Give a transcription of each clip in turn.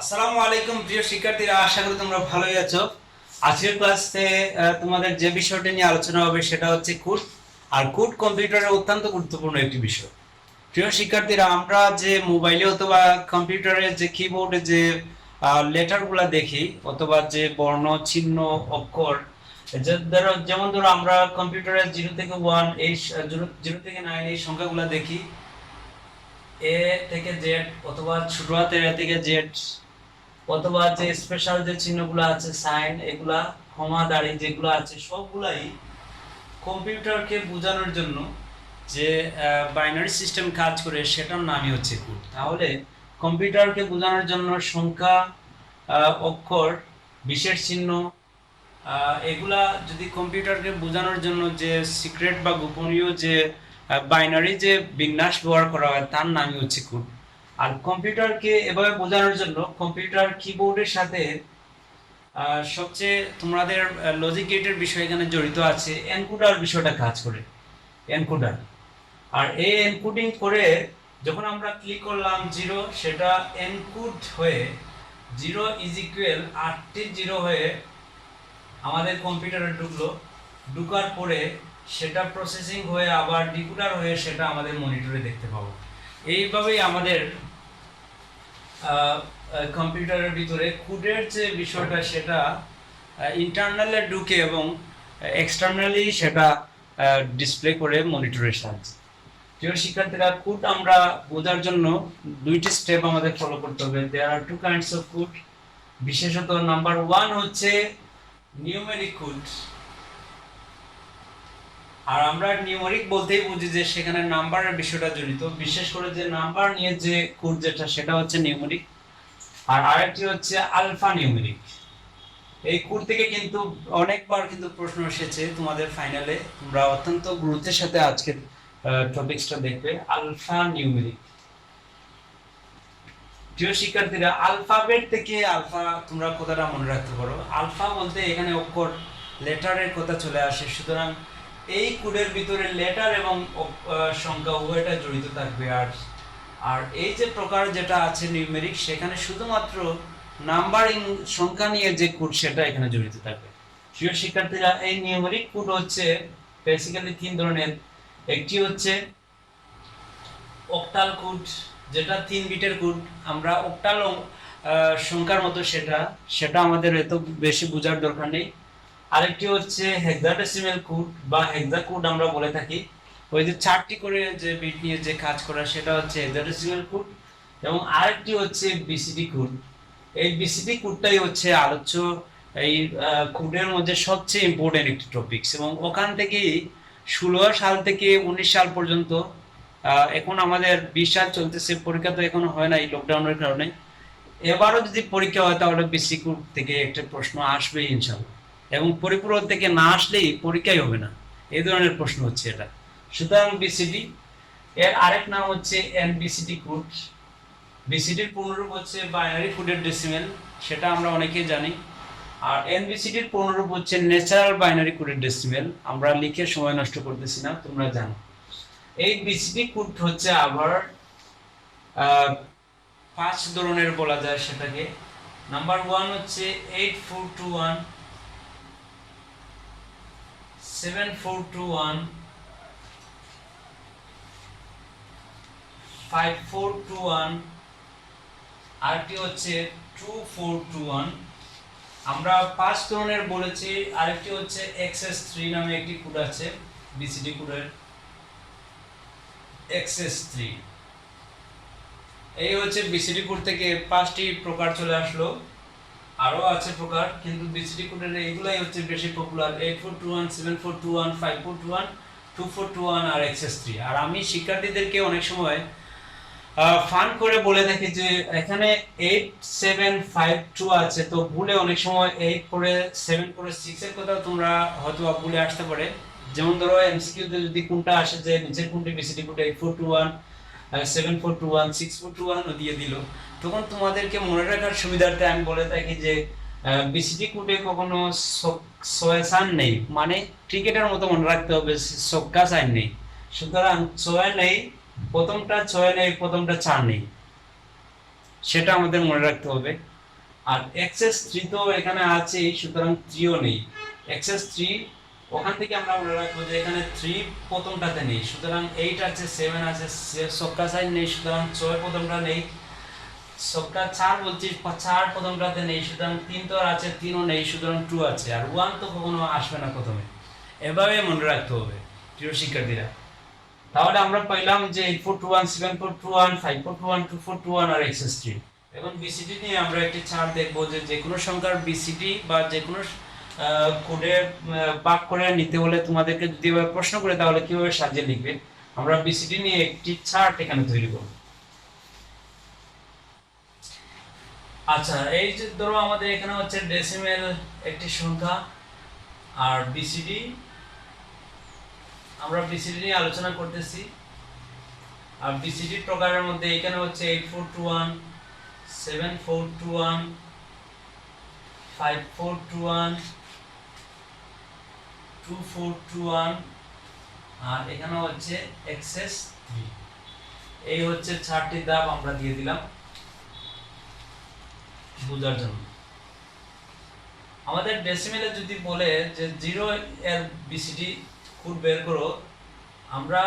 আসসালামু আলাইকুম প্রিয় শিক্ষার্থীরা, আশা করি তোমরা ভালোই আছো। আজকের ক্লাসে তোমাদের যে বিষয়টা নিয়ে আলোচনা হবে সেটা হচ্ছে কোড। আর কোড কম্পিউটারের অত্যন্ত গুরুত্বপূর্ণ একটি বিষয়। প্রিয় শিক্ষার্থীরা, আমরা যে মোবাইলে অথবা কম্পিউটারে যে কিবোর্ডে যে লেটারগুলা দেখি অথবা যে বর্ণ চিহ্ন অক্ষর, যেমন ধরো আমরা কম্পিউটারে 0 থেকে 1 এই 0 থেকে 9 এই সংখ্যাগুলা দেখি, এ থেকে জেড অথবা ছোট হাতের এ থেকে জেড, অথবা যে স্পেশাল যে চিহ্নগুলো আছে সাইন, এগুলা কমা দাড়ি যেগুলো আছে সবগুলাই কম্পিউটারকে বোঝানোর জন্য যে বাইনারি সিস্টেম কাজ করে সেটার নামই হচ্ছে কোড। তাহলে কম্পিউটারকে বোঝানোর জন্য সংখ্যা, অক্ষর, বিশেষ চিহ্ন, এগুলা যদি কম্পিউটারকে বোঝানোর জন্য যে সিক্রেট বা গোপনীয় যে বাইনারি যে বিন্যাস ব্যবহার করা হয় তার নামই হচ্ছে কোড। আর কম্পিউটারকে এভাবে বোঝানোর জন্য কম্পিউটার কিবোর্ডের সাথে সবচেয়ে তোমাদের লজিক গেটের বিষয় এখানে জড়িত আছে, এনকোডার বিষয়টা কাজ করে, এনকোডার। আর এই এনকোডিং করে যখন আমরা ক্লিক করলাম 0, সেটা এনকোড হয়ে 0 ইজ ইকুয়াল 8টি 0 হয়ে আমাদের কম্পিউটারে ঢুকলো। ঢুকার পরে সেটা প্রসেসিং হয়ে আবার ডিকোডার হয়ে সেটা আমাদের মনিটরে দেখতে পাবো। এইভাবেই আমাদের কম্পিউটারের ভিতরে কোডের যে বিষয়টা সেটা ইন্টারনালে ঢুকে এবং এক্সটার্নালি সেটা ডিসপ্লে করে মনিটরের সাহায্যে। প্রিয় শিক্ষার্থীরা, কোড আমরা বোঝার জন্য দুইটি স্টেপ আমাদের ফলো করতে হবে। দেয়ার আর টু কাইন্ডস অফ কোড। বিশেষত নাম্বার 1 হচ্ছে নিউমেরিক কোড। আর আমরা নিউমেরিক বলতেই বুঝি যে সেখানে নাম্বারের বিষয়টা জড়িত, বিশেষ করে যে নাম্বার নিয়ে যে কোড যেটা সেটা হচ্ছে নিউমেরিক। আর আরেকটি হচ্ছে আলফা নিউমেরিক। এই কোড থেকে কিন্তু অনেকবার কিন্তু প্রশ্ন এসেছে তোমাদের ফাইনালে, তোমরা অত্যন্ত গুরুত্বের সাথে আজকের টপিকসটা দেখবে, আলফা নিউমেরিক। প্রিয় শিক্ষার্থীরা, আলফাবেট থেকে আলফা তোমরা কথাটা মনে রাখতে পারো। আলফা বলতে এখানে অক্ষর, লেটারের কথা চলে আসে। সুতরাং এই কোডের ভিতরে লেটার এবং সংখ্যা উভয়টা জড়িত থাকবে। আর এই যে প্রকার যেটা আছে নিউমেরিক, সেখানে শুধুমাত্র নাম্বারিং সংখ্যা নিয়ে যে কোড সেটা এখানে জড়িত থাকবে। প্রিয় শিক্ষার্থীরা, এই নিউমেরিক কোড হচ্ছে বেসিক্যালি 3 ধরনের। একটি হচ্ছে অক্টাল কোড, যেটা 3 বিটের কোড। আমরা অক্টাল সংখ্যার মতো সেটা আমাদের এত বেশি বোঝার দরকার নেই। আরেকটি হচ্ছে হেক্সাডেসিমাল কোড বা হেক্সা কোড আমরা বলে থাকি। ওই যে 4টি করে যে বিট নিয়ে যে কাজ করা সেটা হচ্ছে হেক্সাডেসিমাল কোড। এবং আরেকটি হচ্ছে বিসিডি কোড। এই বিসিডি কোডটাই হচ্ছে আলোচ্য এই কোডের মধ্যে সবচেয়ে ইম্পর্টেন্ট একটি টপিকস। এবং ওখান থেকেই 16 সাল থেকে 19 সাল পর্যন্ত, এখন আমাদের 20 সাল চলতেছে, পরীক্ষা তো এখনো হয় না এই লকডাউনের কারণে। এবারও যদি পরীক্ষা হয় তাহলে বিসিডি কোড থেকে একটা প্রশ্ন আসবেই ইনশাআল্লাহ। এবং পরিপূরক থেকে না আসলেই পরীক্ষাই হবে না, এই ধরনের প্রশ্ন হচ্ছে এটা। সুতরাং বিসিডি এর আরেক নাম হচ্ছে এনবিসিডি কোড। বিসিডির পূর্ণরূপ হচ্ছে বাইনারি কোডেড ডেসিমেল, সেটা আমরা অনেকেই জানি। আর এনবিসিডির পূর্ণরূপ হচ্ছে ন্যাচারাল বাইনারি কোডেড ডেসিমেল। আমরা লিখে সময় নষ্ট করতেছি না, তোমরা জানো। এই বিসিডি কোড হচ্ছে আবার 5 ধরনের বলা যায় সেটাকে। নাম্বার 1 হচ্ছে 8421, 7421, 5421, আরেকটি হচ্ছে 2421। আমরা 5 ধরনের বলেছি। আরেকটি হচ্ছে XS3 নামে একটি কোড আছে বিসিডি কোডের, XS3। এই হচ্ছে বিসিডি কোড থেকে 5টি প্রকার চলে আসলো। আরো আছে প্রকার, কিন্তু বিসিডি কোডের এইগুলাই হচ্ছে বেশি পপুলার: 8421, 7421, 5421, 2421 আর XS3। আর আমি শিক্ষার্থীদেরকে অনেক সময় ফান করে বলে থাকি যে এখানে 8752 আছে, তো ভুলে অনেক সময় 8 করে 7 করে 6 এর কথা তোমরা হয়তো ভুলে আসতে পারে। যেমন ধরো এমসিকিউ তে যদি কোনটা আসে যে নিচের কোনটি বিসিডি কোড 8421, 7421, 6421 দিয়ে দিল, তখন তোমাদেরকে মনে রাখার সুবিধার্থে আমি বলে থাকি যে বিসিডি কোডে কখনো ছয় সাইন নেই, মানে ক্রিকেটের মতো মনে রাখতে হবে ছক্কা সাইন নেই। সুতরাং 6 নেই, প্রথমটা 6 নেই, প্রথমটা 4 নেই, সেটা আমাদের মনে রাখতে হবে। আর এক্সএস 3 তো এখানে আছে, সুতরাং 3 ও নেই। এক্সএস 3 ওখান থেকে আমরা মনে রাখবো যে এখানে 3 প্রথমটাতে নেই, সুতরাং 8 আছে, 7 আছে, ছক্কা 4 নেই, সুতরাং 6 প্রথমটা নেই। ছক্কা 4 বলছি, 4 প্রথমটাতে নেই, সুতরাং 3 তো আর আছে, 3 ও নেই, সুতরাং 2 আছে। আর 1 তো কখনো আসবে না প্রথমে। এভাবে মনে রাখতে হবে প্রিয় শিক্ষার্থীরা। তাহলে আমরা পাইলাম যে 8421, 7421, 5421, 2421 আর এক্সএস 3। এখন বিসিডি নিয়ে আমরা একটি চার্ট দেখব যে যে কোনো সংখ্যার বিসিডি বা যে কোনো কোডে ভাগ করে নিতে হলে তোমাদেরকে যদি এভাবে প্রশ্ন করে তাহলে কিভাবে সাজিয়ে লিখবে। আমরা বিসিডি নিয়ে একটি চার্ট এখানে তৈরি করব। আচ্ছা, এই যে ধরো আমাদের এখানে হচ্ছে ডেসিমেল একটি সংখ্যা, আর বিসিডি আমরা বিসিডি নিয়ে আলোচনা করতেছি। আর বিসিডি প্রকারের মধ্যে এখানে হচ্ছে 8421, 7421, 5421, 2421 আর এখানে হচ্ছে এক্সএস 3। এই হচ্ছে 4টি ধাপ আমরা দিয়ে দিলাম বোঝার জন্য। আমাদের ডেসিমেলে যদি বলে যে 0 এর বিসিডি কোড বের করো, আমরা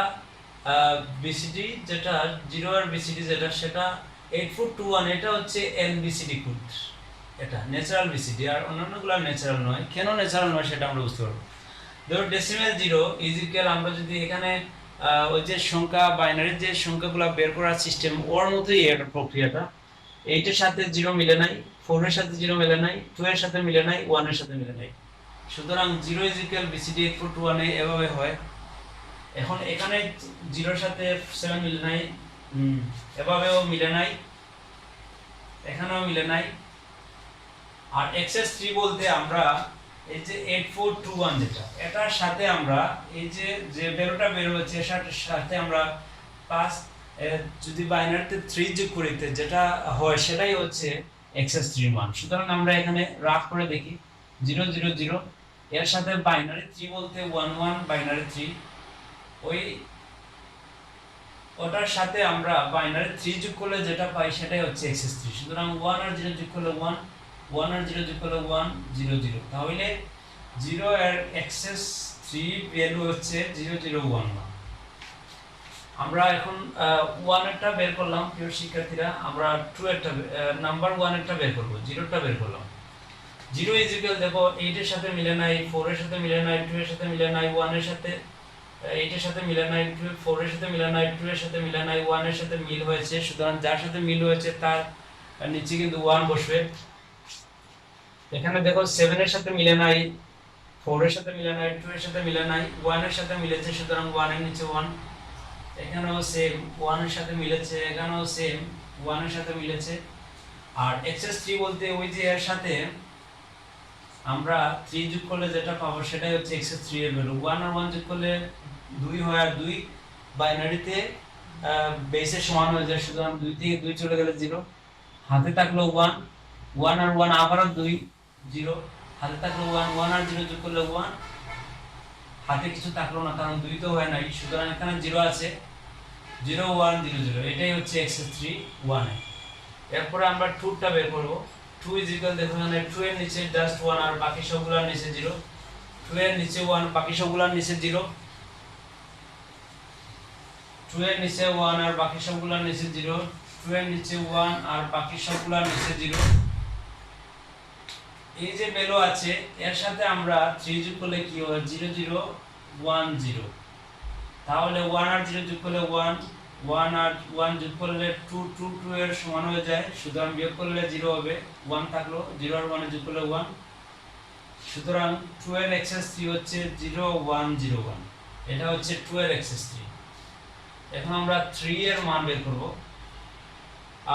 বিসিডি যেটা 0 এর বিসিডি যেটা সেটা 8421, এটা হচ্ছে এনবিসিডি কোড, এটা ন্যাচারাল বিসিডি, আর অন্যান্যগুলো ন্যাচারাল নয়। কেন ন্যাচারাল নয় সেটা আমরা বুঝতে পারবো। ধরো ডেসিমেল 0 ইজ ইকুয়াল, আমরা যদি এখানে ওই যে সংখ্যা বাইনারির যে সংখ্যাগুলো বের করার সিস্টেম ওর মতোই এর প্রক্রিয়াটা। 8 এর সাথে 0 মিলে নাই, 4 এর সাথে 0 মিলে নাই, 2 এর সাথে মিলে নাই, 1 এর সাথে মিলে নাই, সুতরাং 0 ইজ ইকুয়াল বিসিডি 8421 এভাবে হয়। এখন এখানে 0 এর সাথে 7 মিলে নাই, এভাবেও মিলে নাই, এখানেও মিলে নাই। আর এক্সএস 3 বলতে আমরা এই যে 8421 যেটা, এটার সাথে আমরা এই যে যে ভ্যালুটা বের হচ্ছে এর সাথে আমরা পাস যদি বাইনারিতে 3 যোগ করিতে যেটা হয় সেটাই হচ্ছে এক্সএস 3 মান। সুতরাং আমরা এখানে রাফ করে দেখি 000 এর সাথে বাইনারি 3 বলতে 11 বাইনারি 3, ওই ওটার সাথে আমরা বাইনারি 3 যোগ করলে যেটা পাই সেটাই হচ্ছে এক্সএস 3। সুতরাং 1 আর 0 যোগ করলে 1, 1 আর 0 যোগ করলে 1, 0 0। তাহলে 0 এর এক্সএস 3 ভ্যালু হচ্ছে 0011। আমরা এখন 1 এরটা বের করলাম প্রিয় শিক্ষার্থীরা, আমরা 2 এরটা নাম্বার 1 এরটা বের করব, 0টা বের করলাম। 0 ইজ ইকুয়াল, দেখো 8 এর সাথে মিলে নাই, 4 এর সাথে মিলে নাই, 2 এর সাথে মিলে নাই, 1 এর সাথে 8 এর সাথে মিলে নাই, 4 এর সাথে মিলে নাই, 2 এর সাথে মিলে নাই, 1 এর সাথে মিল হয়েছে, সুতরাং যার সাথে মিল হয়েছে তার নিচে কিন্তু 1 বসবে। এখানে দেখো 7 এর সাথে মিলে নাই, 4 এর সাথে মিলে নাই, 2 এর সাথে মিলে নাই, 1 এর সাথে মিলেছে, সুতরাং 1 এর নিচে 1। এখানেও সেম 1 এর সাথে মিলেছে, এখানেও সেম 1 এর সাথে মিলেছে। আর এক্সএস 3 বলতে ওই যে এর সাথে আমরা 3 যোগ করলে যেটা পাবো সেটাই হচ্ছে এক্সএস 3 এর ভ্যালু। 1 আর 1 যোগ করলে 2 হয়, আর 2 বাইনারিতে বেসের সমান হয়ে যায়, সুতরাং 2 থেকে 2 চলে গেলে 0, হাতে থাকলো 1, 1 আর 1 আবারও 2, 0, হাতে থাকলো 1, 1 আর 0 যোগ করলে 1, হাতে কিছু থাকলো না কারণ 2 তো হয় নাই, সুতরাং এখানে 0 আছে, 0 1 0 0, এটাই হচ্ছে এক্সএস 3 1 এ। এরপরে আমরা 2টা বের করব। 2 ইজ ইকুয়াল, দেখো এখানে 2 এর নিচে জাস্ট 1 আর বাকি সবগুলোর নিচে 0, 2 এর নিচে 1 বাকি সবগুলোর নিচে 0, 2 এর নিচে 1 আর বাকি সবগুলোর নিচে 0, 2 এর নিচে 1 আর বাকি সবগুলোর নিচে 0। এই যে ভ্যালু আছে এর সাথে আমরা 3 যোগ করলে কি হয়, 0 0 1 0। তাহলে 1 আর 0 যোগ করলে 1, 1 আর 1 যোগ করলে 2, 2 2 এর সমান হয়ে যায়, সুতরাং বিয়োগ করলে 0 হবে, 1 থাকলো, 0 আর 1 যোগ করলে 1, সুতরাং 2 এর এক্সএস 3 হচ্ছে 0 1 0 1, এটা হচ্ছে 2 এর এক্সএস 3। এখন আমরা 3 এর মান বের করব।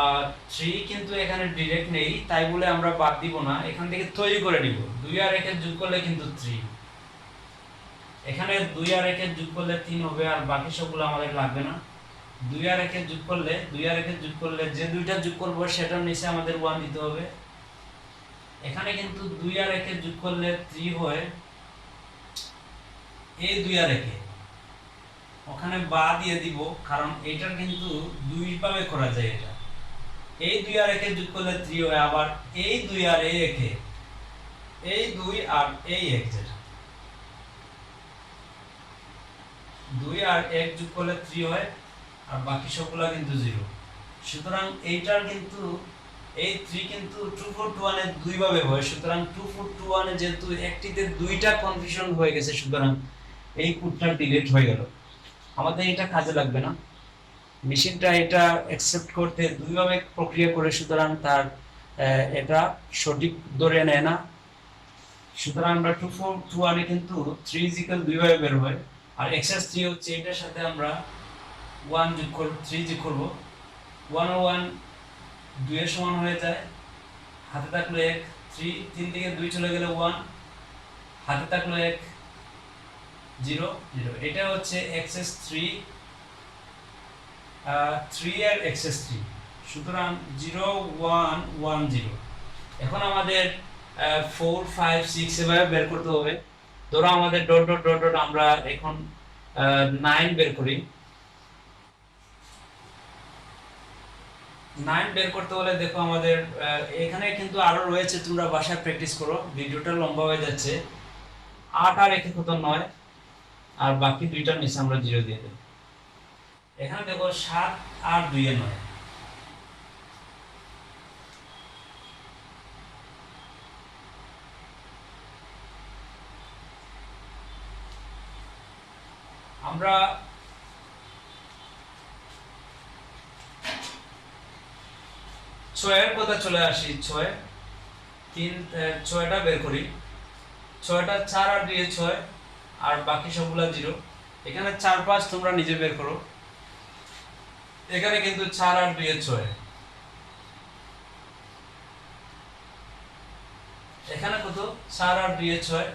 আর 3 কিন্তু এখানে ডাইরেক্ট নেই, তাই বলে আমরা বাদ দিব না, এখান থেকে তৈরি করে নিব। 2 আর 1 এর যোগ করলে কিন্তু 3, এখানে 2 আর 1 এর যোগ করলে 3 হবে, আর বাকি সবগুলো আমাদের লাগবে না। 2 আর 1 এর যোগ করলে, 2 আর 1 এর যোগ করলে যে দুইটা যোগ করব সেটার নিচে আমাদের 1 দিতে হবে। এখানে কিন্তু 2 আর 1 এর যোগ করলে 3 হয়, এই 2 আর 1 এ ওখানে বা দিয়ে দিব, কারণ এটার কিন্তু দুই ভাবে করা যায়, এটা এই 2 আর 1 যোগ করলে 3 হয়, আবার এই 2 আর এই 1 এই 2 আর এই 1 যেটা 2 আর 1 যোগ করলে 3 হয়, আর বাকি সবগুলা কিন্তু 0। সুতরাং এইটার কিন্তু এই 3 কিন্তু 2 4 2 1 এর দুই ভাবে হয়, সুতরাং 2 4 2 1 এ যেহেতু একটিতে দুইটা কনফিউশন হয়ে গেছে, সুতরাং এই কোডটা ডিলিট হয়ে গেল। আমাদের এটা কাজে লাগবে না, মেশিনটা এটা অ্যাকসেপ্ট করতে দুইভাবে প্রক্রিয়া করে, সুতরাং তার এটা সঠিক ধরে নেয় না। সুতরাং আমরা 2 4 2 1 এ কিন্তু 3 ইজিক্যাল দুইভাবে বের হয়, আর এক্সএস 3 হচ্ছে এটার সাথে আমরা 1 যোগ করব, 3 যোগ করব, 1 ও 1 2 এর সমান হয়ে যায়, হাতে থাকলো 1, 3 থেকে 2 চলে গেলে 1, হাতে থাকলো 1, 0 0। এটা হচ্ছে এক্সএস 3 এর এক্সএস 3। সুতরাং 0 1 1 0। এখন আমাদের 4 5 6 এভাবে বের করতে হবে। ধরো আমাদের ডট ডট ডট ডট আমরা এখন 9 বের করি। 9 বের করতে হলে দেখো আমাদের এখানে কিন্তু আরো রয়েছে, তোমরা বাসায় প্র্যাকটিস করো, ভিডিওটা লম্বা হয়ে যাচ্ছে। 8 আর 1 কত 9, আর বাকি দুইটার নিচে আমরা 0 দিয়ে দেব। এখানে দেখো 7 আর 2 এ 9। আমরা 6 এর কথা চলে আসি। 6 3 6টা বের করি। 6টা 4 আর 2 এ 6, আর বাকি সবগুলা 0। এখানে 4 5 তোমরা নিজে বের করো। এখানে কিন্তু 4 আর 2 এ 6, এখানে কত 4 আর 2 এ 6,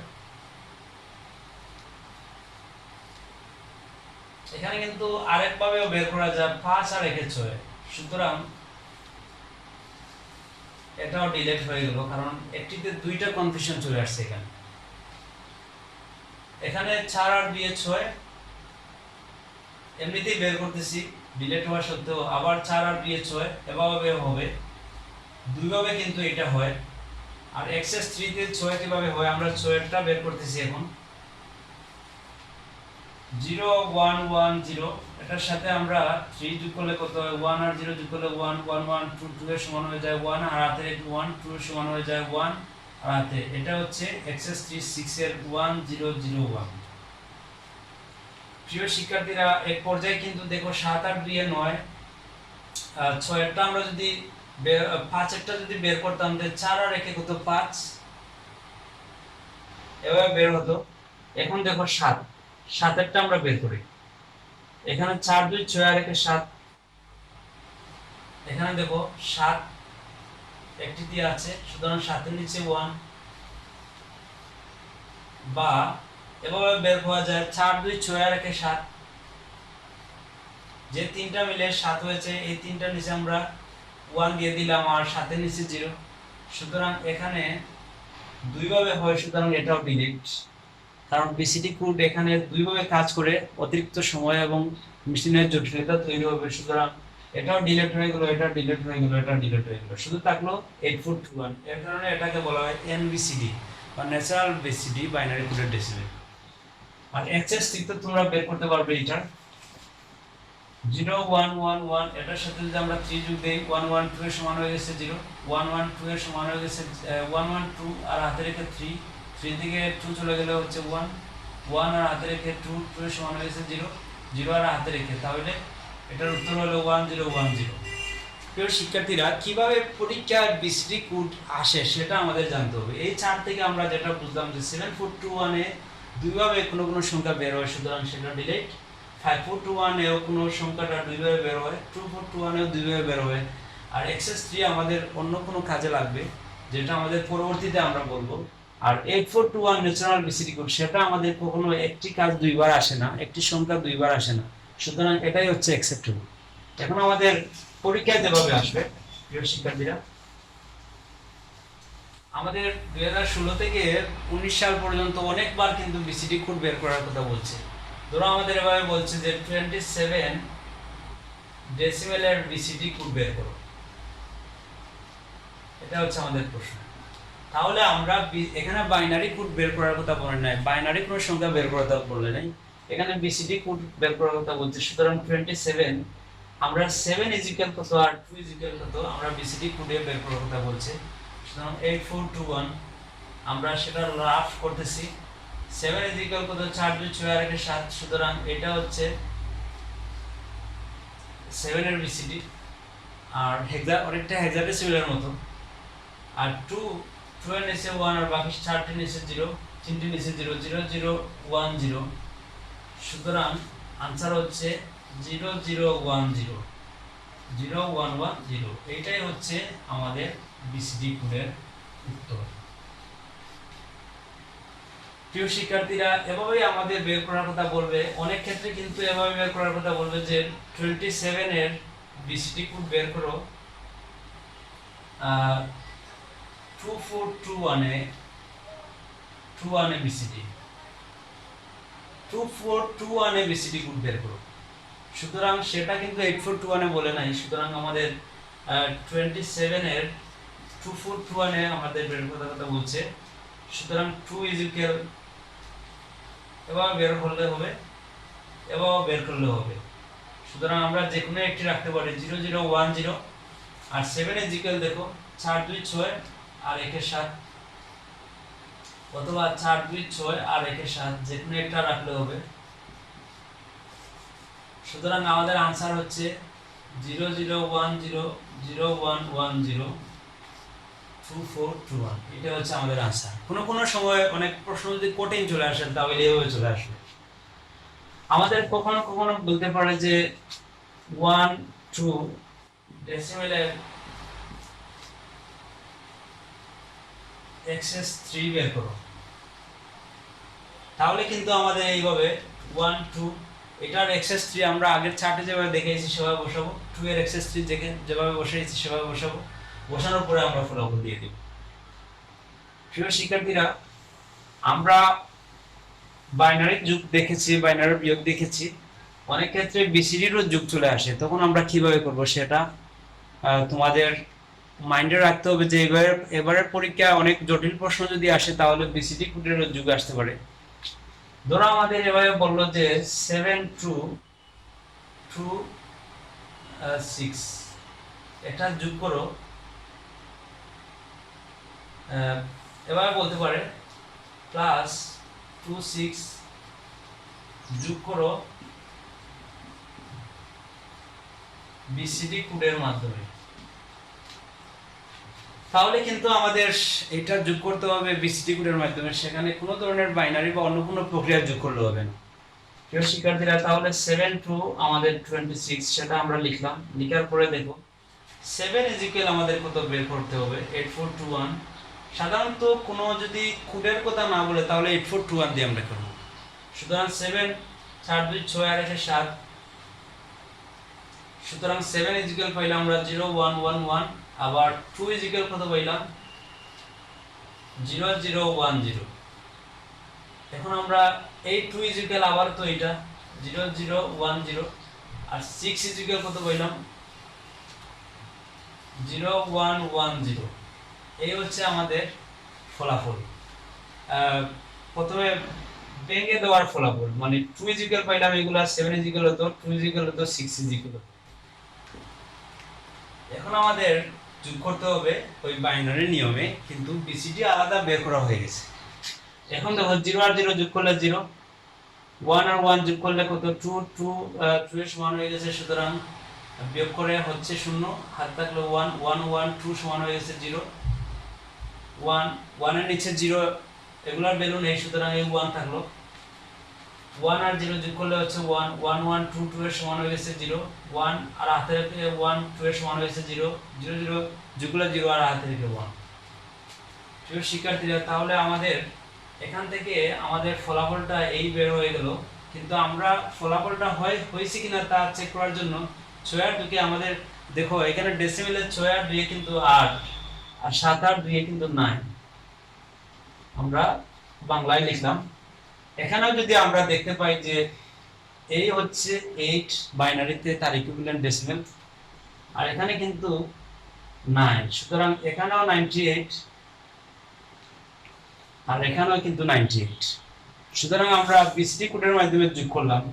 এখানে কিন্তু আরেক ভাবেও বের করা যায়, 5 আর 1 এ 6। সুতরাং এটাও ডিলিট হয়ে গেল, কারণ একটিতে দুইটা কনফিউশন চলে আসছে। এখানে 4 আর 2 এ 6 এমনিতেই বের করতেছি ডিলিট হওয়া সত্ত্বেও, আবার 4 আর 2 এ 6 এভাবে হবে, দুইভাবে কিন্তু এটা হয়। আর এক্সএস 3 তে 6 কিভাবে হয় আমরা 6টা বের করতেছি এখন। 0 1 1 0, এটার সাথে আমরা 3 যোগ করলে কত হয়, 1 আর 0 যোগ করলে 1 1 1 2 2 এর সমান হয়ে যায় 1, আর হাতে 1 2 এর সমান হয়ে যায় 1, আর হাতে এটা হচ্ছে এক্সএস 3 6 এর 1 0 0 1। প্রিয় শিক্ষার্থীরা, এক পর্যায়ে কিন্তু দেখো 7 আর 2 এ 9, 6 এরটা আমরা যদি 5 এরটা যদি বের করতাম, তাহলে 4 আর 1 এ কত 5 এভাবে বের হতো। এখন দেখো 7 এরটা আমরা বের করি। এখানে 4 2 6 আর 1 এ 7, এখানে দেখো 7 একটি দিয়ে আছে, সুতরাং 7 এর নিচে 1, বা এভাবে বের করা যায় 4 2 6 আর 1 এ 7, যে তিনটা মিলে 7 হয়েছে, এই তিনটার নিচে আমরা 1 দিয়ে দিলাম, আর 7 এর নিচে 0। সুতরাং এখানে দুইভাবে হয়, সুতরাং এটাও ডিলিট, কারণ বিসিডি কোড এখানে দুইভাবে কাজ করে, অতিরিক্ত সময় এবং মেশিনের জটিলতা তৈরি হবে। সুতরাং এটাও ডিলিট হয়ে গেল, এটা ডিলিট হয়ে গেল, এটা ডিলিট হয়ে গেল, শুধু থাকলো 8421। এর কারণে এটাকে বলা হয় এনবিসিডি বা natural BCD, binary coded decimal. আর এক্সএস 3 তো তোমরা বের করতে পারবে এটা 0 1 1 1, এটার সাথে যদি আমরা 3 যোগ দেই 1 1 2 এর সমান হয়ে গেছে 0, 1 1 2 এর সমান হয়ে গেছে 1 1 2, আর হাতে রেখে 3 থেকে 2 চলে গেলে হচ্ছে 1 1, আর হাতে রেখে 2 2 এর সমান হয়ে গেছে 0 0, আর হাতে রেখে, তাহলে এটার উত্তর হলো 1 0 1 0। প্রিয় শিক্ষার্থীরা, কিভাবে পরীক্ষায় বিসিডি কোড আসে সেটা আমাদের জানতে হবে। এই চার্ট থেকে আমরা যেটা বুঝলাম যে 7421 এ দুইভাবে কোনো সংখ্যা বের হয়, সুতরাং সেটা ডিলিট। 5421 এও কোনো সংখ্যাটা দুইভাবে বের হয়, 2421 এও দুইভাবে বের হয়। আর এক্সএস 3 আমাদের অন্য কোনো কাজে লাগবে, যেটা আমাদের পরবর্তীতে আমরা বলবো। আর 8421 ন্যাচারাল বিসিডি কোড, সেটা আমাদের কখনো একটি কাজ দুইবার আসে না, একটি সংখ্যা দুইবার আসে না, সুতরাং এটাই হচ্ছে অ্যাকসেপ্টেবল। এখন আমাদের পরীক্ষায় যেভাবে আসবে, প্রিয় শিক্ষার্থীরা, আমাদের 2016 থেকে 19 সাল পর্যন্ত অনেকবার কিন্তু বিসিডি কোড বের করার কথা বলছে। ধরো আমাদের এভাবে বলছে যে 27 ডেসিমেলের বিসিডি কোড বের করো। এটা হচ্ছে আমাদের প্রশ্ন। তাহলে আমরা এখানে বাইনারি কোড বের করার কথা বলে নাই, বাইনারি কোনো সংখ্যা বের করার কথা বলে নাই, এখানে বিসিডি কোড বের করার কথা বলছে। সুতরাং 27 আমরা 7 ইজ ইকুয়াল কত আর 2 ইজ ইকুয়াল কত আমরা বিসিডি কোডে বের করার কথা বলছে। সুতরাং 8421 আমরা সেটা রাফ করতেছি। 7 ইজ ইকুয়াল কত 4 2 6 আর 1 7, সুতরাং এটা হচ্ছে 7 এর বিসিডি। আর হেক্সা অনেকটা হেক্সাডেসিমালের মতো। আর 2 এর নিচে 1 আর বাকি 4টি নিচে 0, 3টি নিচে 0 0 0 1 0, সুতরাং आंसर হচ্ছে 0 0 1 0 0 1 1 0। এইটাই হচ্ছে আমাদের বিসিডি কোডের উত্তর। প্রিয় শিক্ষার্থীরা, এভাবেই আমাদের বের করার কথা বলবে, অনেক ক্ষেত্রে কিন্তু এভাবে বের করার কথা বলবে যে 27 এর বিসিডি কোড বের করো 2421 এ বিসিডি 2421 এ বিসিডি কোড বের করো। সুতরাং সেটা কিন্তু 8421 এ বলে নাই। সুতরাং আমাদের 27 এর 2421 এ আমাদের বের করার কথা বলছে। সুতরাং 2 ইজ ইকুয়াল এভাবে বের করলে হবে, এভাবে বের করলে হবে। সুতরাং আমরা যে কোনো একটি রাখতে পারি 0 0 1 0। আর 7 ইজ ইকুয়াল দেখো 4 2 6 আর 1 এর 7, অথবা 4 2 6 আর 1 এর 7, যে কোনো একটা রাখলে হবে। সুতরাং আমাদের आंसर হচ্ছে 0 0 1 0 0 1 1 0 2421। এটা হচ্ছে আমাদের आंसर। কোনো সময় অনেক প্রশ্ন যদি কঠিন চলে আসে তাহলে এইভাবে চলে আসবে। আমাদের কখনো কখনো বলতে পারে যে 1 2 ডেসিমেলে এক্সএস 3 বের করো। তাহলে কিন্তু আমাদের এইভাবে 1 2 এটার এক্সএস 3 আমরা আগের চার্টে যেভাবে দেখিয়েছি সেভাবে বসাবো, 2 এর এক্সএস 3 যেভাবে বসিয়েছি সেভাবে বসাবো, বসানোর পরে আমরা ফলাফল দিয়ে দেব। প্রিয় শিক্ষার্থীরা, আমরা বাইনারি যোগ দেখেছি, বাইনারি বিয়োগ দেখেছি, অনেক ক্ষেত্রে বিসিডিরও যোগ চলে আসে। তখন আমরা কিভাবে করব সেটা তোমাদের মাইন্ডে রাখতে হবে যে এবারের পরীক্ষায় অনেক জটিল প্রশ্ন যদি আসে তাহলে বিসিডি কোডেরও যোগ আসতে পারে। ধরো আমাদের এভাবে বললো যে 7 2 2 6 এটা যোগ করো, এভাবে বলতে পারে প্লাস 2 6 যোগ করো বিসিডি কোডের মাধ্যমে। তাহলে কিন্তু আমাদের এটা যোগ করতে হবে বিসিডি কোডের মাধ্যমে, সেখানে কোনো ধরনের বাইনারি বা অন্য কোনো প্রক্রিয়া যোগ করলে হবে না। প্রিয় শিক্ষার্থীরা, তাহলে 7 2 আমাদের 26 সেটা আমরা লিখলাম। লিখার পরে দেখো 7 ইজ ইকুয়াল আমাদের কত বের করতে হবে 8421। সাধারণত কোনো যদি কোডের কথা না বলে তাহলে 8421 দিয়ে আমরা করব। সুতরাং 7 4 2 6 আর 1 7, সুতরাং 7 ইজ ইকুয়াল পাইলাম আমরা 0 1 1 1। আবার 2 ইজ ইকুয়াল কত পাইলাম 0 0 1 0। এখন আমরা এই 2 ইজ ইকুয়াল আবার তো এটা 0 0 1 0। আর 6 ইজ ইকুয়াল কত পাইলাম 0 1 1 0। এই হচ্ছে আমাদের ফলাফল। প্রথমে ভেঙে দেওয়ার ফলাফল, মানে 2 ইজ ইকুয়াল পাইলাম এগুলা, 7 ইজ ইকুয়াল হতো, 2 ইজ ইকুয়াল হতো, 6 ইজ ইকুয়াল। এখন আমাদের যোগ করতে হবে ওই বাইনারি নিয়মে, কিন্তু বিসিডি আলাদা বের করা হয়ে গেছে। এখন দেখো 0 আর 0 যোগ করলে 0, 1 আর 1 যোগ করলে কত 2 2 2 এর সমান হয়ে গেছে। সুতরাং বিয়োগ করে হচ্ছে 0, হাত থাকলো 1 1 1 2 সমান হয়ে গেছে 0 1 1 এর নিচে 0 এগুলার ভ্যালু নেই, সুতরাং এই 1 থাকলো। 1 আর 0 যোগ করলে হচ্ছে 1 1 1 2 2 এর সমান হয়ে গেছে 0 1 আর হাতে রেখে 1 2 এর সমান হয়ে গেছে 0 0 0 যোগ করলে 0 আর হাতে রেখে 1। প্রিয় শিক্ষার্থীরা, তাহলে আমাদের এখান থেকে আমাদের ফলাফলটা এই বের হয়ে গেল। কিন্তু আমরা ফলাফলটা হয়েছে কিনা তা চেক করার জন্য 6 আর 2 কে আমাদের দেখো এখানে ডেসিমেলে 6 আর 2 কিন্তু 8 আর 7 আর 2 কিন্তু 9, আমরা বাংলায় লিখলাম। এখানেও যদি আমরা দেখতে পাই যে এই হচ্ছে 8 বাইনারিতে তার ইকুইভ্যালেন্ট ডেসিমেল, আর এখানে কিন্তু 9, সুতরাং এখানেও 98 আর এখানেও কিন্তু 98। সুতরাং আমরা বিসিডি কোডের মাধ্যমে যোগ করলাম।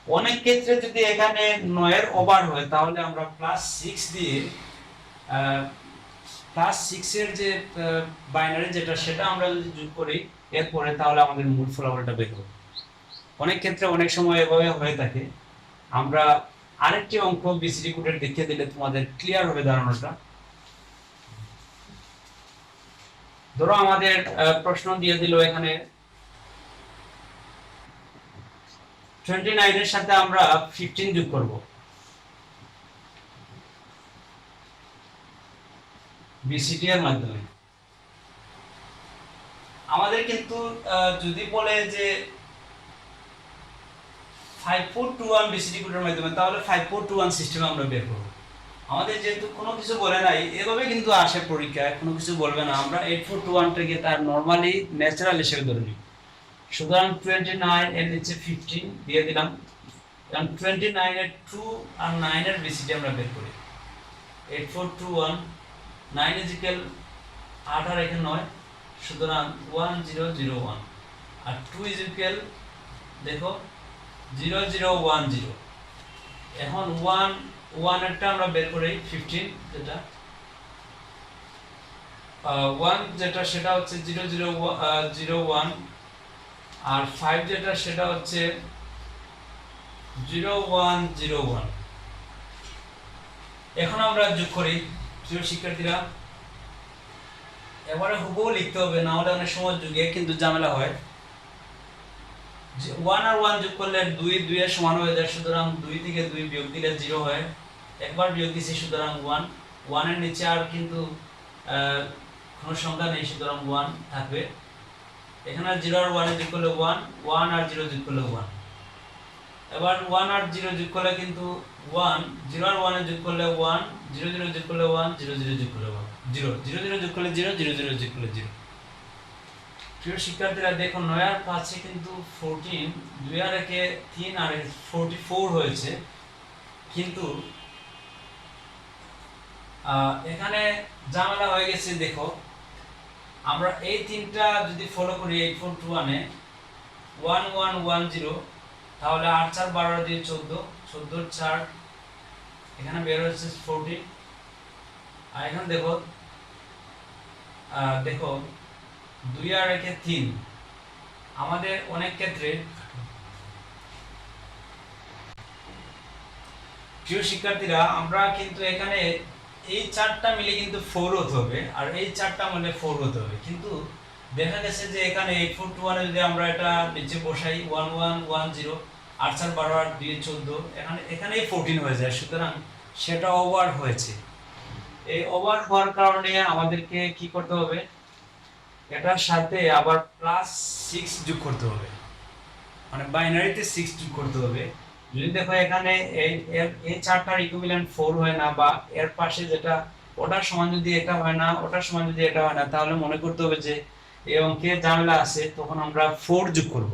অনেক ক্ষেত্রে যদি এখানে 9 এর ওভার হয় তাহলে আমরা +6 দিয়ে +6 এর যে বাইনারি যেটা সেটা আমরা যদি যোগ করি এরপরে, তাহলে আমাদের মূল ফলাফলটা বের হবে। অনেক ক্ষেত্রে অনেক সময় এভাবে হয়ে থাকে। আমরা আরেকটি অঙ্ক বিসিডি কোডের দেখিয়ে দিলে তোমাদের ক্লিয়ার হবে ধারণাটা। ধরো আমাদের প্রশ্ন দিয়ে দিল এখানে 29 এর সাথে আমরা 15 যোগ করব। বিসিডি এর মাধ্যমে আমাদের কিন্তু যদি বলে যে 5421 বিসিডি কোডের মাধ্যমে, তাহলে 5421 সিস্টেমে আমরা বের করব। আমাদের যেহেতু কোনো কিছু বলে নাই, এভাবে কিন্তু আসে পরীক্ষায়, কোনো কিছু বলবে না, আমরা 8421টাকে তার নরমালি ন্যাচারাল হিসেবে ধরে নিই। সুতরাং 29 এর নিচে 15 দিয়ে দিলাম, কারণ 29 এর 2 আর 9 এর বিসিডি আমরা বের করি। 8421 9 ইজিক্যাল 8 আর এখানে 9, সুতরাং 1001 আর 2 ইজিক্যাল দেখো 0010। এখন 1 এরটা আমরা বের করি 15, যেটা 1 যেটা সেটা হচ্ছে 0001 আর 5 যেটা সেটা হচ্ছে 0101। এখন আমরা যোগ করি। প্রিয় শিক্ষার্থীরা, এবারে হুবহু লিখতে হবে, না হলে অনেক সময় যোগে কিন্তু ঝামেলা হয়। 1 আর 1 যোগ করলে 2 2 এর সমান হয়ে যায়, সুতরাং 2 থেকে 2 বিয়োগ দিলে 0 হয়। একবার বিয়োগ দিছি, সুতরাং 1 এর নিচে আর কিন্তু কোনো সংখ্যা নেই, সুতরাং 1 থাকবে। এখানে 0 আর 1 এ যোগ করলে 1, 1 আর 0 যোগ করলে 1। এবার 1 আর 0 যোগ করলে কিন্তু 1, 0 আর 1 এ যোগ করলে 1, 0 0 যোগ করলে 1, 0 0 যোগ করলে 1, 0 0 0 যোগ করলে 0, 0 0 যোগ করলে 0। প্রিয় শিক্ষার্থীরা দেখো, 9 আর 5 এ কিন্তু 14, 2 আর 1 এ 3 আর 44 হয়েছে, কিন্তু এখানে ঝামেলা হয়ে গেছে। দেখো, আমরা এই তিনটা যদি ফলো করি 8421 এ 1110, তাহলে 8 4 12 দিয়ে 14, 14 4 এখানে বের হচ্ছে 14। আর এখানে দেখো দেখো 2 আর 1 এ 3। আমাদের অনেক ক্ষেত্রে প্রিয় শিক্ষার্থীরা, আমরা কিন্তু এখানে এই চারটা মিলে কিন্তু 4 হতে হবে, আর এই চারটা মিলে 4 হতে হবে, কিন্তু দেখা গেছে যে এখানে 8421 এ যদি আমরা এটা নিচে বসাই 1110, 8 4 12 আর 2 14, এখানেই 14 হয়ে যায়, সুতরাং সেটা ওভার হয়েছে। এই ওভার হওয়ার কারণে আমাদেরকে কি করতে হবে, এটার সাথে আবার +6 যোগ করতে হবে, মানে বাইনারিতে 6 যোগ করতে হবে। যদি দেখো এখানে এই চারটার ইকুইভ্যালেন্ট 4 হয় না, বা এর পাশে যেটা ওটার সমান যদি এটা হয় না, ওটার সমান যদি এটা হয় না, তাহলে মনে করতে হবে যে এই অঙ্কে ঝামেলা আছে। তখন আমরা 4 যোগ করব,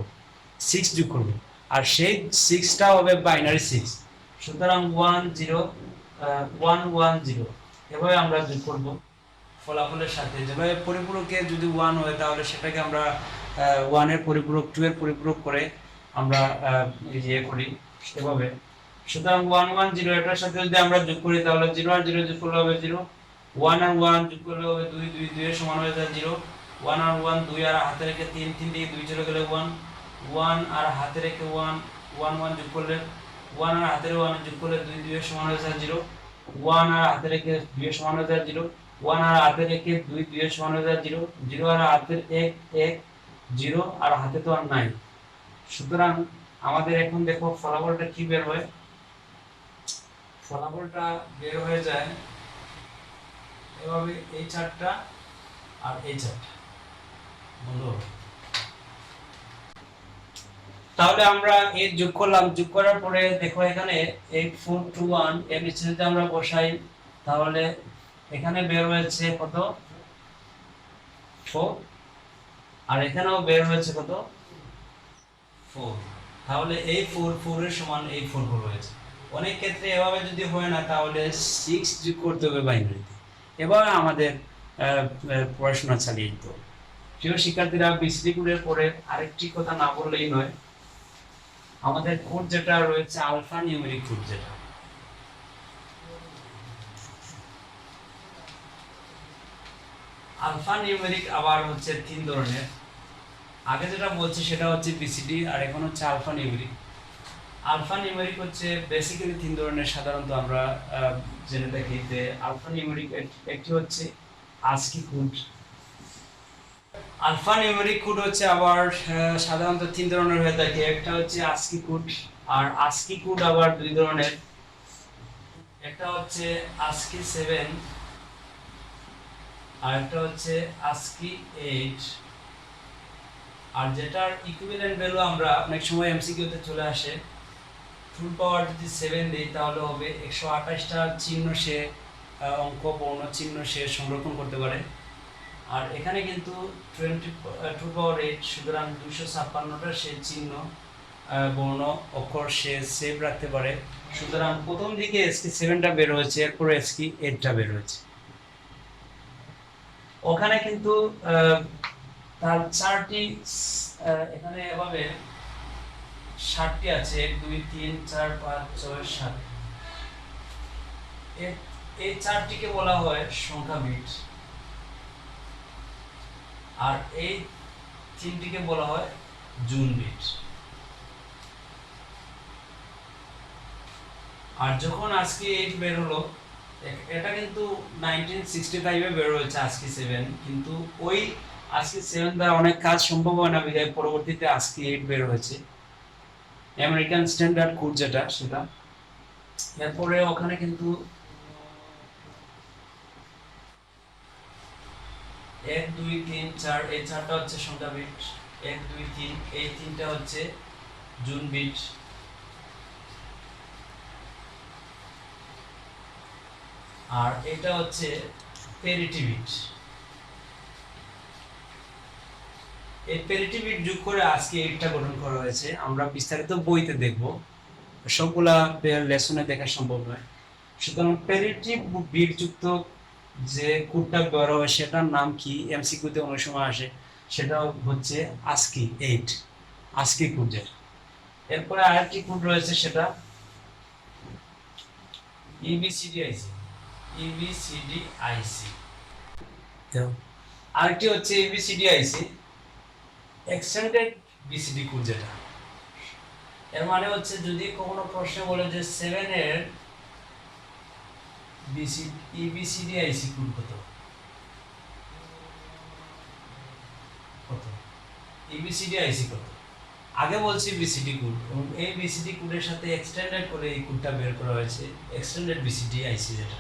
6 যোগ করব, আর সেই 6টা হবে বাইনারি 6। সুতরাং 1 0 1 1 0 এভাবে আমরা যোগ করব ফলাফলের সাথে। যেভাবে পরিপূরকে যদি 1 হয়, তাহলে সেটাকে আমরা 1 এর পরিপূরক, 2 এর পরিপূরক করে আমরা ইয়ে করি সেভাবে। সুতরাং 1 1 0 এটার সাথে যদি আমরা যোগ করি, তাহলে 0 আর 0 যোগ করলে হবে 0, 1 আর 1 যোগ করলে হবে 2, 2 2 এর সমান হয়ে যায় 0, 1 আর 1 2 আর হাতে রেখে 3, 3 থেকে 2 চলে গেলে 1, 1 আর হাতে রেখে 1, 1 1 যোগ করলে 1 আর হাতের 1 যোগ করলে 2 2 এর সমান হয়ে যায় 0, 1 আর হাতে রেখে 2 এর সমান হয়ে যায় 0, 1 আর হাতে রেখে 2 2 এর সমান হয়ে যায় 0, 0 আর হাতের 1 1 0, আর হাতে তো আর নাই। সুতরাং আমাদের এখন দেখো ফলাফলটা কি বের হয়। ফলাফলটা বের হয়ে যায় এভাবে, এই চারটা আর এই চারটা বন্ধু। তাহলে আমরা এই যোগ করলাম, যোগ করার পরে দেখো এখানে 8421 এর নিচে যদি আমরা বসাই, তাহলে এখানে বের হয়েছে কত 4, আর এখানেও বের হয়েছে কত 4। তাহলে এই 4 4 এর সমান এই 4 4 হয়েছে। অনেক ক্ষেত্রে এভাবে যদি হয় না, তাহলে 6 যোগ করতে হবে বাইনারিতে। এবার আমাদের পড়াশোনা চালিয়ে যেত। প্রিয় শিক্ষার্থীরা, বিসিডি কোডের পরে আরেকটি কথা না বললেই নয়, আমাদের কোড যেটা রয়েছে আলফা নিউমেরিক কোড, যেটা আলফা নিউমেরিক আবার হচ্ছে 3 ধরনের। আগে যেটা বলছি সেটা হচ্ছে বিসিডি, আর এখন হচ্ছে আলফা নিউমেরিক। আলফা নিউমেরিক হচ্ছে বেসিক্যালি 3 ধরনের, সাধারণত আমরা জেনে থাকি। যে আলফা নিউমেরিক একটি হচ্ছে ASCII code. Alphanumeric code হচ্ছে আবার সাধারণত 3 ধরনের হয়ে থাকে। একটা হচ্ছে আস্কি কোড, আর আস্কি কোড আবার 2 ধরনের। একটা হচ্ছে আস্কি 7, আর একটা হচ্ছে আস্কি 8। আর যেটার ইকুইভ্যালেন্ট ভ্যালু আমরা অনেক সময় এমসিকিউতে চলে আসে, ফুল পাওয়ার যদি 7 দিই তাহলে হবে 128টা চিহ্ন সে অঙ্ক বর্ণ চিহ্ন সে সংরক্ষণ করতে পারে। আর এখানে কিন্তু 2 পাওয়ার 8, সুতরাং 256টা সে চিহ্ন বর্ণ অক্ষর সে সেভ রাখতে পারে। সুতরাং প্রথম দিকে এসকি 7টা বের হয়েছে, এরপরে এসকি 8টা বের হয়েছে। ওখানে কিন্তু তার 4টি এখানে এভাবে 7টি আছে, 1 2 3 4 5 6 7। এই 4টিকে বলা হয় সংখ্যা বিট, আর এই 3টিকে বলা হয় জুন বিট। আর যখন আজকে 8 বের হলো, এটা কিন্তু 1965 এ বের হয়েছে আজকে 7, কিন্তু ওই আজকে 7 দ্বারা অনেক কাজ সম্ভব হয় না, বিধায় পরবর্তীতে আজকে 8 বের হয়েছে, আমেরিকান স্ট্যান্ডার্ড কোড যেটা সেটা। এরপরে ওখানে কিন্তু 1 2 3 4, এই 4টা হচ্ছে সংখ্যা বিট। 1 2 3, এই 3টা হচ্ছে জুন বিট। আর এটা হচ্ছে প্যারিটি বিট। এই প্যারিটি বিট যোগ করে আজকে 8টা গঠন করা হয়েছে। আমরা বিস্তারিত বইতে দেখব, সবগুলা লেসনে দেখা সম্ভব নয়। সুতরাং প্যারিটি বিট যুক্ত যে কোডটা ব্যবহার হয় সেটার নাম কি, এমসিকিউতে অনেক সময় আসে, সেটা হচ্ছে আস্কি 8, আস্কি কোড যেটা। এরপরে আরেকটি কোড রয়েছে, সেটা ইবিসিডিআইসি, ইবিসিডিআইসি। আরেকটি হচ্ছে ইবিসিডিআইসি এক্সটেন্ডেড বিসিডি কোড, যেটা এর মানে হচ্ছে যদি কোনো প্রশ্ন বলে যে 7 এর ইবিসিডিআইসি কোড কত, ইবিসিডিআইসি কত, আগে বলছি বিসিডি কোড, এবং এই বিসিডি কোডের সাথে এক্সটেন্ডেড করে এই কোডটা বের করা হয়েছে, এক্সটেন্ডেড বিসিডিআইসি, যেটা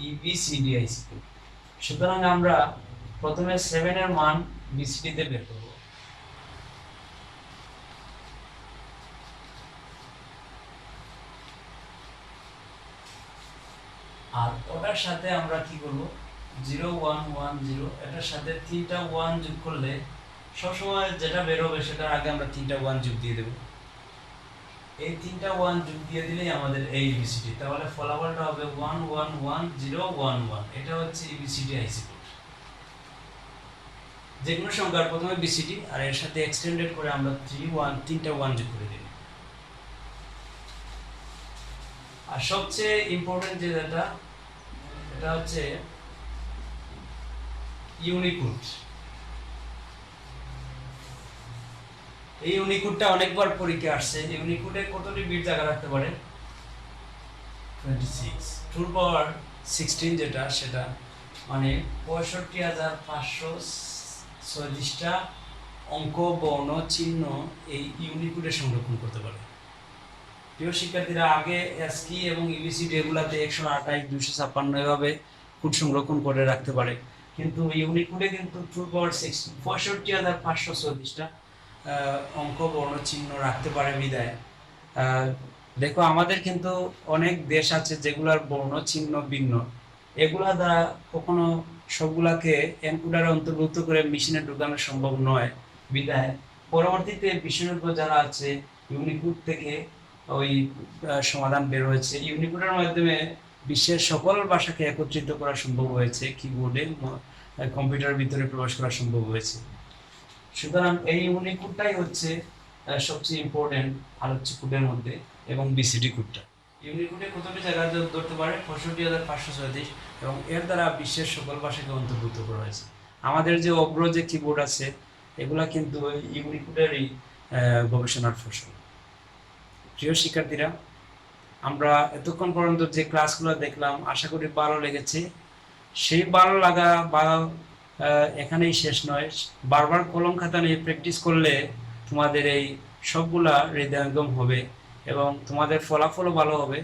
ইবিসিডিআইসি কোড। সুতরাং আমরা প্রথমে 7 এর মান বিসিডি তে বের করব। আর ওটার সাথে আমরা কি করব, 0 1 1 0, এটার সাথে 3টা 1 যোগ করলে সবসময় যেটা বের হবে সেটার আগে আমরা 3টা 1 যোগ দিয়ে দেব। এই 3টা 1 যোগ দিয়ে দিলেই আমাদের এই ইবিসিডি, তাহলে ফলাফলটা হবে 1 1 1 0 1 1। এটা হচ্ছে ইবিসিডি আইসি কোড। যে কোনো সংখ্যার প্রথমে বিসিডি আর এর সাথে এক্সটেন্ডেড করে আমরা 3টা 1 যোগ করে দেব। আর সবচেয়ে ইম্পর্টেন্ট যে যেটা, এটা হচ্ছে ইউনিকোড। এই ইউনিকোডটা অনেকবার পরীক্ষা আসছে। ইউনিকোডে কতটি বিট জায়গা রাখতে পারে, 26, 2 পাওয়ার 16, যেটা সেটা মানে 65,546টা অঙ্ক বর্ণ চিহ্ন এই ইউনিকোডে সংরক্ষণ করতে পারে। প্রিয় শিক্ষার্থীরা, আগে এসকি এবং ইবিসিডি এগুলাতে 128 256 এভাবে কোড সংরক্ষণ করে রাখতে পারে, কিন্তু ইউনিকোডে কিন্তু 2 পাওয়ার 16 65,546টা অঙ্ক বর্ণ চিহ্ন রাখতে পারে। বিদায় দেখো, আমাদের কিন্তু অনেক দেশ আছে যেগুলার বর্ণ চিহ্ন ভিন্ন, এগুলা দ্বারা কখনো সবগুলাকে এনকোডারে অন্তর্ভুক্ত করে মেশিনে ঢোকানো সম্ভব নয়। বিদায় পরবর্তীতে বিশেষজ্ঞ যারা আছে ইউনিকোড থেকে ওই সমাধান বের হয়েছে। ইউনিকোডের মাধ্যমে বিশ্বের সকল ভাষাকে একত্রিত করা সম্ভব হয়েছে কিবোর্ডে, কম্পিউটারের ভিতরে প্রবেশ করা সম্ভব হয়েছে। সুতরাং এই ইউনিকোডটাই হচ্ছে সবচেয়ে ইম্পর্টেন্ট আলোচ্য কোডের মধ্যে, এবং বিসিডি কোডটা। ইউনিকোডে কতটি জায়গা ধরতে পারে? ৬৫,৫৩৬, এবং এর দ্বারা বিশ্বের সকল ভাষাকে অন্তর্ভুক্ত করা হয়েছে। আমাদের যে অগ্র যে কিবোর্ড আছে এগুলা কিন্তু ইউনিকোডেরই গবেষণার ফসল। প্রিয় শিক্ষার্থীরা, আমরা এতক্ষণ পর্যন্ত যে ক্লাসগুলো দেখলাম আশা করি ভালো লেগেছে। সেই ভালো লাগা বা এখানেই শেষ নয়, বারবার কলম খাতা নিয়ে প্র্যাকটিস করলে তোমাদের এই সবগুলা হৃদয়ঙ্গম হবে এবং তোমাদের ফলাফলও ভালো হবে।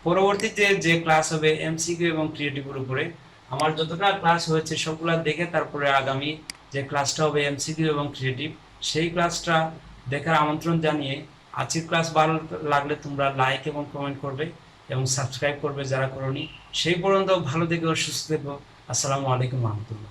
পরবর্তীতে যে ক্লাস হবে এমসিকিউ এবং ক্রিয়েটিভের উপরে, আমার যতটা ক্লাস হয়েছে সবগুলা দেখে তারপরে আগামী যে ক্লাসটা হবে এমসিকিউ এবং ক্রিয়েটিভ, সেই ক্লাসটা দেখার আমন্ত্রণ জানিয়ে আজকের ক্লাস ভালো লাগলে তোমরা লাইক এবং কমেন্ট করবে এবং সাবস্ক্রাইব করবে যারা করোনি। সেই পর্যন্ত ভালো থেকো, সুস্থ থেকো। আসসালামু আলাইকুম রহমতুল্লাহ।